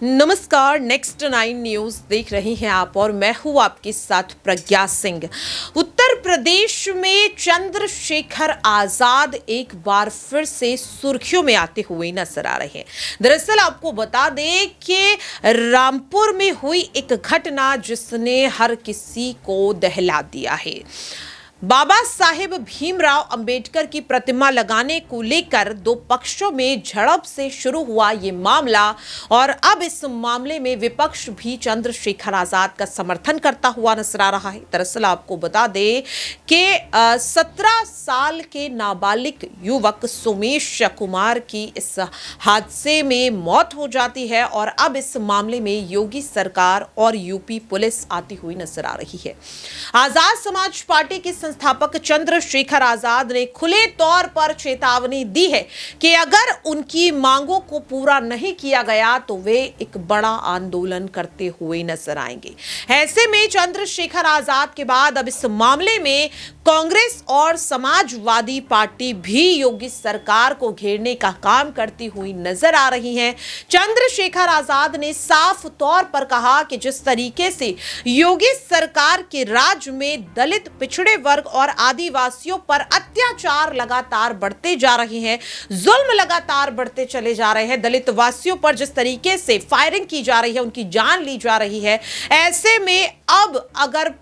नमस्कार, next 9 news देख रही हैं आप और मैं हूं आपके साथ प्रज्ञा सिंह। उत्तर प्रदेश में चंद्रशेखर आजाद एक बार फिर से सुर्खियों में आते हुए नजर आ रहे हैं। दरअसल आपको बता दें कि रामपुर में हुई एक घटना जिसने हर किसी को दहला दिया है। बाबा साहेब भीमराव अंबेडकर की प्रतिमा लगाने को लेकर दो पक्षों में झड़प से शुरू हुआ ये मामला और अब इस मामले में विपक्ष भी चंद्रशेखर आजाद का समर्थन करता हुआ नजर आ रहा है। दरअसल आपको बता दें कि 17 साल के नाबालिग युवक सोमेश कुमार की इस हादसे में मौत हो जाती है और अब इस मामले में योगी सरकार और यूपी पुलिस आती हुई नजर आ रही है। आजाद समाज पार्टी की संस्थापक चंद्रशेखर आजाद ने खुले तौर पर चेतावनी दी है कि अगर उनकी मांगों को पूरा नहीं किया गया तो वे एक बड़ा आंदोलन करते हुए नजर आएंगे। ऐसे में चंद्रशेखर आजाद के बाद अब इस मामले में कांग्रेस और समाजवादी पार्टी भी योगी सरकार को घेरने का काम करती हुई नजर आ रही है। चंद्रशेखर आजाद ने साफ तौर पर कहा कि जिस तरीके से योगी सरकार के राज में दलित, पिछड़े वर्ग और आदिवासियों पर अत्याचार लगातार बढ़ते जा रहे हैं, जुल्म लगातार बढ़ते चले जा रहे हैं, दलित वासियों पर जिस तरीके से फायरिंग की जा रही है, उनकी जान ली जा रही है, ऐसे में अब अगर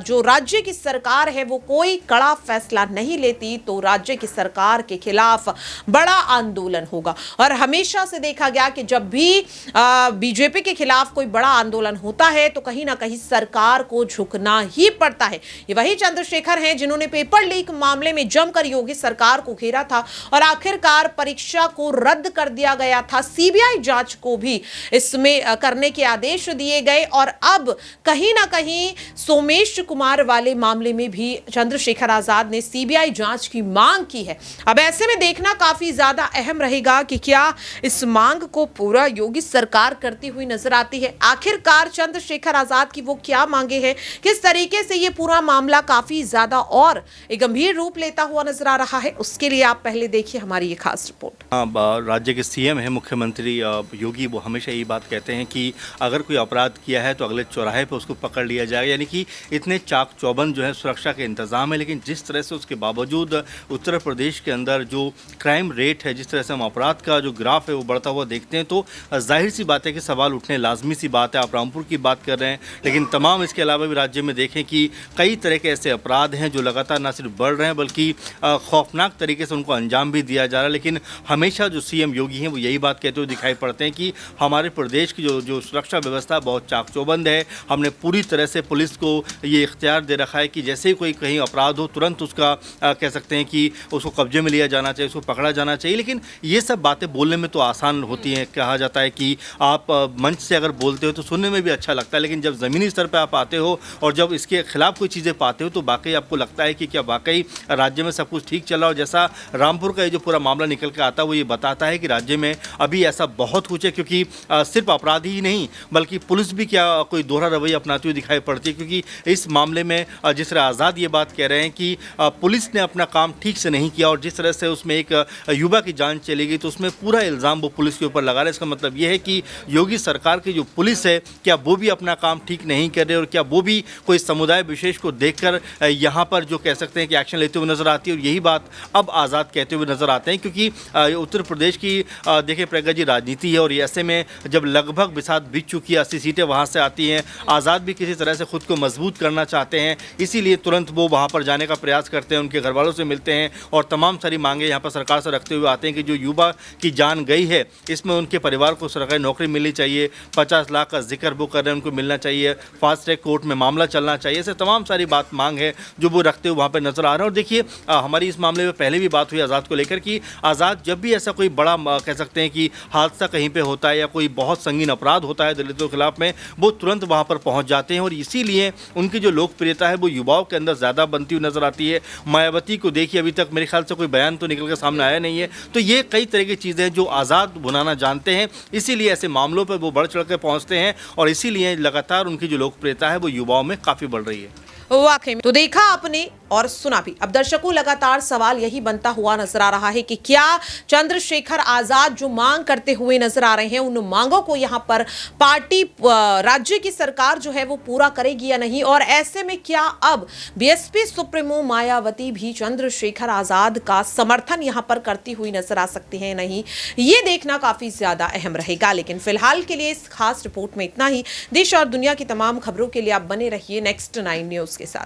जो राज्य की सरकार है वो कोई कड़ा फैसला नहीं लेती तो राज्य की सरकार के खिलाफ बड़ा आंदोलन होगा। और हमेशा से देखा गया कि जब भी बीजेपी के खिलाफ कोई बड़ा आंदोलन होता है तो कहीं ना कहीं सरकार को झुकना ही पड़ता है। ये वही चंद्रशेखर हैं जिन्होंने पेपर लीक मामले में जमकर योगी सरकार को घेरा था और आखिरकार परीक्षा को रद्द कर दिया गया था। सीबीआई जांच को भी इसमें करने के आदेश दिए गए और अब कहीं ना कहीं सोमेश कुमार वाले मामले में भी चंद्रशेखर आजाद ने सीबीआई जांच की मांग की है। अब ऐसे में देखना काफी ज्यादा अहम रहेगा कि क्या इस मांग को पूरा योगी सरकार करती हुई नजर आती है। आखिरकार चंद्रशेखर आजाद की वो क्या मांगे हैं, किस तरीके से ये पूरा मामला काफी ज्यादा और एक गंभीर रूप लेता हुआ नजर आ रहा है, उसके लिए आप पहले देखिए हमारी ये खास रिपोर्ट। राज्य के सीएम है मुख्यमंत्री योगी, वो हमेशा यही बात कहते हैं कि अगर कोई अपराध किया है तो अगले चौराहे पे उसको पकड़ लिया जाएगा, यानी कि इतने चाक चौबंद जो है सुरक्षा के इंतजाम है। लेकिन जिस तरह से उसके बावजूद उत्तर प्रदेश के अंदर जो क्राइम रेट है, जिस तरह से हम अपराध का जो ग्राफ है वो बढ़ता हुआ देखते हैं तो जाहिर सी बात है कि सवाल उठने लाजमी सी बात है। आप रामपुर की बात कर रहे हैं, लेकिन तमाम इसके अलावा भी राज्य में देखें कि कई तरह के ऐसे अपराध हैं जो लगातार न सिर्फ बढ़ रहे हैं बल्कि खौफनाक तरीके से उनको अंजाम भी दिया जा रहा है। लेकिन हमेशा जो सीएम योगी हैं वो यही बात कहते हुए दिखाई पड़ते हैं कि हमारे प्रदेश की जो सुरक्षा व्यवस्था बहुत चाक चौबंद है। हमने पूरी तरह से पुलिस को ये इख्तियार दे रखा है कि जैसे ही कोई कहीं अपराध हो तुरंत उसका कह सकते हैं कि उसको कब्जे में लिया जाना चाहिए, उसको पकड़ा जाना चाहिए। लेकिन ये सब बातें बोलने में तो आसान होती हैं, कहा जाता है कि आप मंच से अगर बोलते हो तो सुनने में भी अच्छा लगता है, लेकिन जब ज़मीनी स्तर पर आप आते हो और जब इसके खिलाफ कोई चीज़ें पाते हो तो वाकई आपको लगता है कि क्या वाकई राज्य में सब कुछ ठीक चल रहा है। और जैसा रामपुर का ये जो पूरा मामला निकल के आता है वो ये बताता है कि राज्य में अभी ऐसा बहुत कुछ है, क्योंकि सिर्फ अपराधी ही नहीं बल्कि पुलिस भी क्या कोई दोहरा रवैया अपनाती हुई दिखाई पड़ती है। क्योंकि इस मामले में जिस तरह आज़ाद ये बात कह रहे हैं कि पुलिस ने अपना काम ठीक से नहीं किया और जिस तरह से उसमें एक युवा की जान चली गई तो उसमें पूरा इल्ज़ाम वो पुलिस के ऊपर लगा रहे हैं। इसका मतलब ये है कि योगी सरकार की जो पुलिस है क्या वो भी अपना काम ठीक नहीं कर रहे और क्या वो भी कोई समुदाय विशेष को देखकर यहाँ पर जो कह सकते हैं कि एक्शन लेते हुए नजर आती है। और यही बात अब आज़ाद कहते हुए नजर आते हैं, क्योंकि उत्तर प्रदेश की देखिए प्रज्ञा जी राजनीति है और ऐसे में जब लगभग बिसात बीत चुकी है, 80 सीटें वहाँ से आती हैं, आज़ाद भी किसी तरह से खुद को मजबूत करना चाहते हैं, इसीलिए तुरंत वो वहाँ पर जाने का प्रयास करते हैं, उनके घर वालों से मिलते हैं और तमाम सारी मांगे यहाँ पर सरकार से रखते हुए आते हैं कि जो युवा की जान गई है इसमें उनके परिवार को सरकारी नौकरी मिलनी चाहिए, 50 लाख का जिक्र वो कर रहे हैं उनको मिलना चाहिए, फास्ट ट्रैक कोर्ट में मामला चलना चाहिए। ऐसे तमाम सारी बात मांग है जो वो रखते हुए वहाँ पर नजर आ रहे हैं। और देखिए हमारी इस मामले में पहले भी बात हुई आज़ाद को लेकर कि आज़ाद जब भी ऐसा कोई बड़ा कह सकते हैं कि हादसा कहीं पे होता है या कोई बहुत संगीन अपराध होता है दलितों के खिलाफ में, वो तुरंत वहाँ पर पहुँच जाते हैं और इसीलिए उनकी जो लोकप्रियता है वो युवाओं के अंदर ज़्यादा बनती हुई नजर आती है। मायावती को देखिए, अभी तक मेरे ख्याल से कोई बयान तो निकल के सामने आया नहीं है। तो ये कई तरह की चीज़ें हैं जो आज़ाद बुनाना जानते हैं, इसीलिए ऐसे मामलों पर वो बढ़ चढ़ कर पहुँचते हैं और इसीलिए लगातार उनकी जो लोकप्रियता है वो युवाओं में काफ़ी बढ़ रही है। वाकई में तो देखा आपने और सुना भी। अब दर्शकों, लगातार सवाल यही बनता हुआ नजर आ रहा है कि क्या चंद्रशेखर आजाद जो मांग करते हुए नजर आ रहे हैं, उन मांगों को यहां पर पार्टी राज्य की सरकार जो है वो पूरा करेगी या नहीं, और ऐसे में क्या अब बीएसपी सुप्रीमो मायावती भी चंद्रशेखर आजाद का समर्थन यहां पर करती हुई नजर आ सकती है नहीं, ये देखना काफी ज्यादा अहम रहेगा। लेकिन फिलहाल के लिए इस खास रिपोर्ट में इतना ही। देश और दुनिया की तमाम खबरों के लिए आप बने रहिए Next 9 न्यूज के साथ।